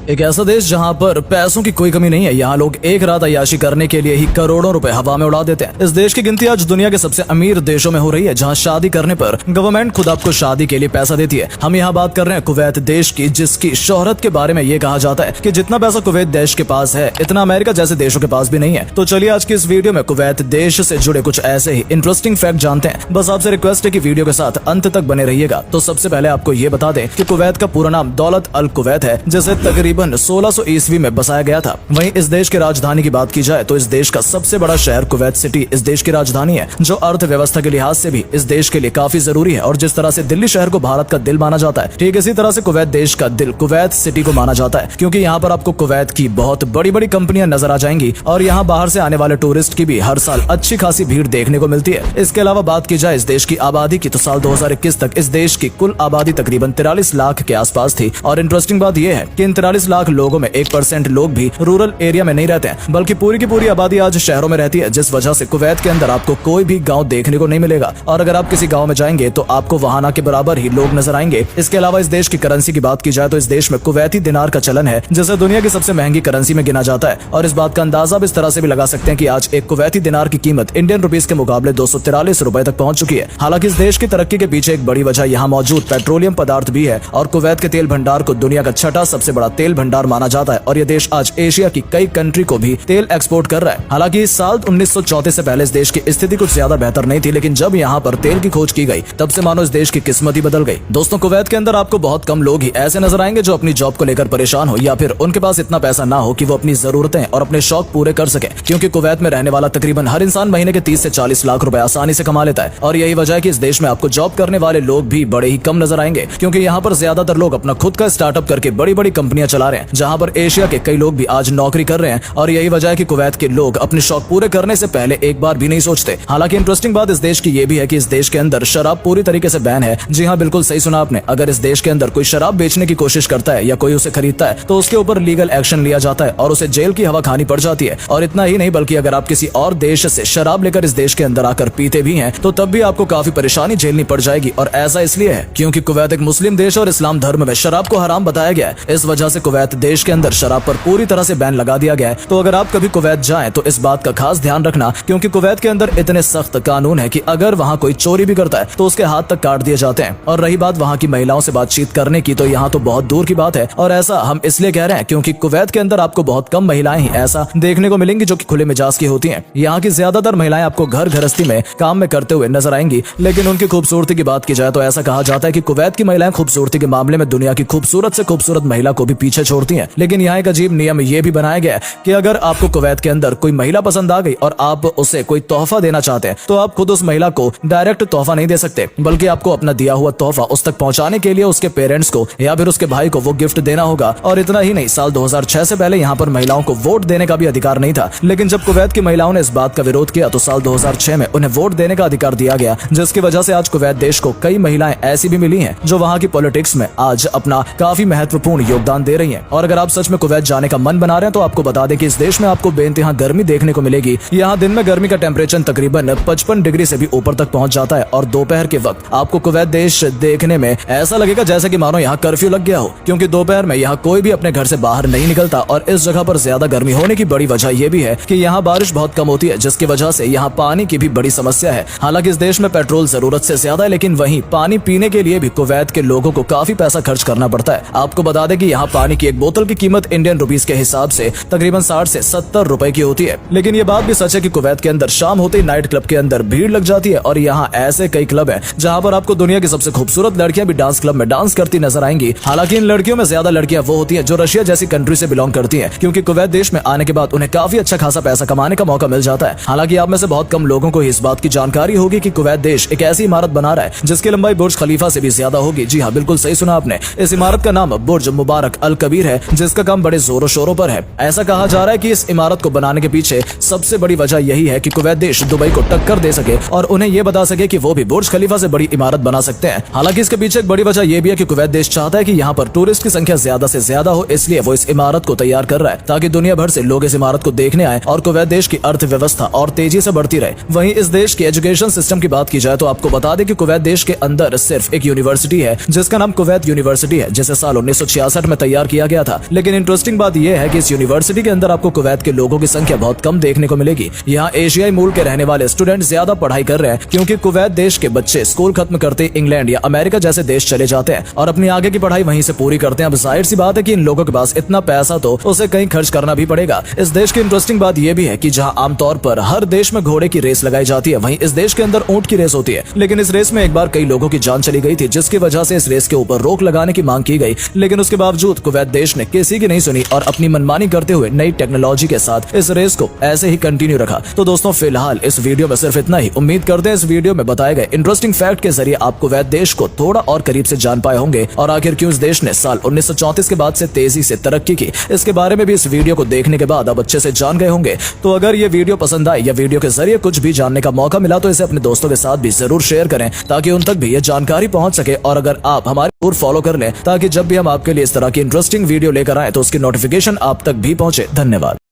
एक ऐसा देश जहां पर पैसों की कोई कमी नहीं है। यहाँ लोग एक रात अय्याशी करने के लिए ही करोड़ों रुपए हवा में उड़ा देते हैं। इस देश की गिनती आज दुनिया के सबसे अमीर देशों में हो रही है, जहां शादी करने पर गवर्नमेंट खुद आपको शादी के लिए पैसा देती है। हम यहाँ बात कर रहे हैं कुवैत देश की, जिसकी शोहरत के बारे में ये कहा जाता है कि जितना पैसा कुवैत देश के पास है, इतना अमेरिका जैसे देशों के पास भी नहीं है। तो चलिए आज की इस वीडियो में कुवैत देश से जुड़े कुछ ऐसे ही इंटरेस्टिंग फैक्ट जानते हैं। बस आपसे रिक्वेस्ट है कि वीडियो के साथ अंत तक बने रहिएगा। तो सबसे पहले आपको ये बता दें कि कुवैत का पूरा नाम दौलत अल कुवैत है, जिसे तकरीबन 1600 ईस्वी में बसाया गया था। वहीं इस देश की राजधानी की बात की जाए तो इस देश का सबसे बड़ा शहर कुवैत सिटी इस देश की राजधानी है, जो अर्थव्यवस्था के लिहाज से भी इस देश के लिए काफी जरूरी है। और जिस तरह से दिल्ली शहर को भारत का दिल माना जाता है, ठीक इसी तरह से कुवैत देश का दिल कुवैत सिटी को माना जाता है, क्योंकि यहाँ पर आपको कुवैत की बहुत बड़ी बड़ी कंपनियां नजर आ जाएंगी और यहाँ बाहर से आने वाले टूरिस्ट की भी हर साल अच्छी खासी भीड़ देखने को मिलती है। इसके अलावा बात की जाए इस देश की आबादी की, तो साल 2021 तक इस देश की कुल आबादी तकरीबन 43 लाख के आसपास थी। और इंटरेस्टिंग बात यह है कि इन 43 लाख लोगों में 1% लोग भी रूरल एरिया में नहीं रहते हैं, बल्कि पूरी की पूरी आबादी आज शहरों में रहती है, जिस वजह से कुवैत के अंदर आपको कोई भी गांव देखने को नहीं मिलेगा। और अगर आप किसी गांव में जाएंगे तो आपको वहां ना के बराबर ही लोग नजर आएंगे। इसके अलावा इस देश की करेंसी की बात की जाए तो इस देश में कुवैती दिनार का चलन है, जिसे दुनिया की सबसे महंगी करेंसी में गिना जाता है। और इस बात का अंदाजा भी इस तरह से भी लगा सकते हैं कि आज एक कुवैती दिनार की कीमत इंडियन रुपीस के मुकाबले 243 रुपए तक पहुंच चुकी है। हालांकि इस देश की तरक्की के पीछे एक बड़ी वजह यहाँ मौजूद पेट्रोलियम पदार्थ भी है, और कुवैत के तेल भंडार को दुनिया का छठा सबसे बड़ा तेल भंडार माना जाता है। और यह देश आज एशिया की कई कंट्री को भी तेल एक्सपोर्ट कर रहा है। हालांकि इस साल 1934 से पहले इस देश की स्थिति कुछ ज्यादा बेहतर नहीं थी, लेकिन जब यहाँ पर तेल की खोज की गई, तब से मानो इस देश की किस्मत ही बदल गई। दोस्तों, कुवैत के अंदर आपको बहुत कम लोग ही ऐसे नजर आएंगे जो अपनी जॉब को लेकर परेशान हो, या फिर उनके पास इतना पैसा ना हो कि वो अपनी जरूरतें और अपने शौक पूरे कर सके। क्योंकि कुवैत में रहने वाला तकरीबन हर इंसान महीने के 30 से 40 लाख रुपए आसानी से कमा लेता है। और यही वजह है कि इस देश में आपको जॉब करने वाले लोग भी बड़े ही कम नजर आएंगे, क्योंकि यहाँ पर ज्यादातर लोग अपना खुद का स्टार्टअप करके बड़ी बड़ी कंपनियां चला रहे हैं, जहाँ पर एशिया के कई लोग भी आज नौकरी कर रहे हैं। और यही वजह है कि कुवैत के लोग अपने शौक पूरे करने से पहले एक बार भी नहीं सोचते। हालांकि इंटरेस्टिंग बात इस देश की ये भी है कि इस देश के अंदर शराब पूरी तरीके से बैन है। जी हाँ, बिल्कुल सही सुना आपने। अगर इस देश के अंदर कोई शराब बेचने की कोशिश करता है या कोई उसे खरीदता है, तो उसके ऊपर लीगल एक्शन लिया जाता है और उसे जेल की हवा खानी पड़ जाती है। और इतना ही नहीं, बल्कि अगर आप किसी और देश से शराब लेकर इस देश के अंदर आकर पीते भी हैं, तो तब भी आपको काफी परेशानी झेलनी पड़ जाएगी। और ऐसा इसलिए है क्योंकि कुवैत एक मुस्लिम देश और इस्लाम धर्म में शराब को हराम बताया गया है। इस वजह से कुवैत देश के अंदर शराब पर पूरी तरह से बैन लगा दिया गया है। तो अगर आप कभी कुवैत जाएं तो इस बात का खास ध्यान रखना, क्योंकि कुवैत के अंदर इतने सख्त कानून है कि अगर वहाँ कोई चोरी भी करता है तो उसके हाथ तक काट दिए जाते हैं। और रही बात वहाँ की महिलाओं से बातचीत करने की, तो यहाँ तो बहुत दूर की बात है। और ऐसा हम इसलिए कह रहे हैं क्योंकि कुवैत के अंदर आपको बहुत कम महिलाएं ही ऐसा देखने को मिलेंगी जो कि खुले मिजाज की होती हैं। यहाँ की ज्यादातर महिलाएं आपको घर गृहस्थी में काम में करते हुए नजर आएंगी। लेकिन उनकी खूबसूरती की बात की जाए तो ऐसा कहा जाता है कि कुवैत की महिलाएं खूबसूरती के मामले में दुनिया की खूबसूरत से खूबसूरत महिला को भी पीछे छोड़ती है। लेकिन यहाँ एक अजीब नियम ये भी बनाया गया है कि अगर आपको कुवैत के अंदर कोई महिला पसंद आ गई और आप उसे कोई तोहफा देना चाहते हैं, तो आप खुद उस महिला को डायरेक्ट तोहफा नहीं दे सकते, बल्कि आपको अपना दिया हुआ तोहफा उस तक पहुंचाने के लिए उसके पेरेंट्स को या फिर उसके भाई को वो गिफ्ट देना होगा। और इतना ही नहीं, साल 2006 से पहले यहाँ पर महिलाओं को वोट देने का भी अधिकार नहीं था। लेकिन जब कुवैत की महिलाओं ने इस बात का विरोध किया तो साल 2006 में उन्हें वोट देने का अधिकार दिया गया, जिसकी वजह से आज कुवैत देश को कई महिलाएं ऐसी भी मिली हैं जो वहाँ की पॉलिटिक्स में आज अपना काफी महत्वपूर्ण योगदान दे रही हैं। और अगर आप सच में कुवैत जाने का मन बना रहे हैं तो आपको बता दें कि इस देश में आपको बेइंतहा गर्मी देखने को मिलेगी। यहाँ दिन में गर्मी का टेम्परेचर तकरीबन 55 डिग्री से भी ऊपर तक पहुंच जाता है। और दोपहर के वक्त आपको कुवैत देश देखने में ऐसा लगेगा जैसे कि मानो यहाँ कर्फ्यू लग गया हो, क्योंकि दोपहर में यहाँ कोई भी अपने घर से बाहर नहीं निकलता। और इस जगह पर ज्यादा गर्मी होने की बड़ी वजह यह भी है कि यहाँ बारिश बहुत कम होती है, जिसकी वजह से यहाँ पानी की भी बड़ी समस्या है। हालांकि इस देश में पेट्रोल जरूरत से ज्यादा है, लेकिन वहीं पानी पीने के लिए भी कुवैत के लोगों को काफी पैसा खर्च करना पड़ता है। आपको बता दें कि यहाँ पानी की एक बोतल की कीमत इंडियन रुपीस के हिसाब से तकरीबन 60 से 70 रुपए की होती है। लेकिन ये बात भी सच है कि कुवैत के अंदर शाम होते ही नाइट क्लब के अंदर भीड़ लग जाती है। और यहाँ ऐसे कई क्लब हैं जहाँ पर आपको दुनिया की सबसे खूबसूरत लड़कियां भी डांस क्लब में डांस करती नजर आएंगी। हालांकि इन लड़कियों में ज्यादा लड़कियां वो होती हैं जो रशिया जैसी कंट्री से बिलोंग करती हैं, क्योंकि कुवैत देश में आने के बाद उन्हें काफी अच्छा खासा पैसा कमाने का मौका मिल जाता है। हालांकि आप में से बहुत कम लोगों को इस बात की जानकारी होगी कि कुवैत देश एक ऐसी इमारत बना रहा है जिसकी लंबाई बुर्ज खलीफा से भी ज्यादा होगी। जी हाँ, बिल्कुल सही सुना आपने। इस इमारत का नाम बुर्ज मुबारक अल कबीर है, जिसका काम बड़े जोरों शोरों पर है। ऐसा कहा जा रहा है कि इस इमारत को बनाने के पीछे सबसे बड़ी वजह यही है कि कुवैत देश दुबई को टक्कर दे सके और उन्हें यह बता सके कि वो भी बुर्ज खलीफा से बड़ी इमारत बना सकते हैं। हालांकि इसके पीछे एक बड़ी वजह यह भी है कि कुवैत देश चाहता है कि यहाँ पर टूरिस्ट की संख्या ज्यादा से ज्यादा हो, इसलिए वो इस इमारत को तैयार कर रहा है ताकि दुनिया भर से लोग इस इमारत को देखने आए और कुवैत देश की अर्थव्यवस्था और तेजी से बढ़ती रहे। वहीं इस देश के एजुकेशन सिस्टम की बात की जाए तो आपको बता दें कि कुवैत देश के अंदर सिर्फ एक यूनिवर्सिटी है जिसका नाम कुवैत यूनिवर्सिटी है, जिसे साल 1966 में तैयार किया गया था। लेकिन इंटरेस्टिंग बात यह है कि इस यूनिवर्सिटी के अंदर आपको कुवैत के लोगों की संख्या बहुत कम देखने को मिलेगी। यहाँ एशियाई मूल के रहने वाले स्टूडेंट ज्यादा पढ़ाई कर रहे हैं, क्योंकि कुवैत देश के बच्चे स्कूल खत्म करते इंग्लैंड या अमेरिका जैसे देश चले जाते हैं और अपनी आगे की पढ़ाई वहीं से पूरी करते हैं। अब जाहिर सी बात है कि इन लोगों के पास इतना पैसा तो उसे कहीं खर्च करना भी पड़ेगा। इस देश की इंटरेस्टिंग बात यह भी है कि जहां आमतौर पर हर देश में घोड़े की रेस लगाई जाती है, वहीं इस देश के अंदर ऊंट की रेस होती है। लेकिन इस रेस में एक बार कई लोगों की जान चली गई थी, जिसकी वजह से इस रेस के ऊपर रोक लगाने की मांग की गई। लेकिन उसके बावजूद कुवैत देश ने किसी की नहीं सुनी और अपनी मनमानी करते हुए नई टेक्नोलॉजी के साथ इस रेस को ऐसे ही कंटिन्यू रखा। तो दोस्तों, फिलहाल इस वीडियो में सिर्फ इतना ही। उम्मीद करते हैं इस वीडियो में बताए गए इंटरेस्टिंग फैक्ट के जरिए आप कुवैत देश को थोड़ा और करीब से जान पाए होंगे और आखिर क्यों इस देश ने साल 1934 के बाद से तेजी से तरक्की की, इसके बारे में भी इस वीडियो को देखने के बाद अब अच्छे से जान गए होंगे। तो अगर ये वीडियो पसंद आई या वीडियो के जरिए कुछ भी जानने का मौका मिला तो इसे अपने दोस्तों के साथ भी जरूर शेयर करें, ताकि उन तक भी ये जानकारी पहुंच सके। और अगर आप हमारे जरूर फॉलो कर लें, ताकि जब भी हम आपके लिए इस तरह की इंटरेस्टिंग वीडियो लेकर आए तो उसकी नोटिफिकेशन आप तक भी पहुंचे। धन्यवाद।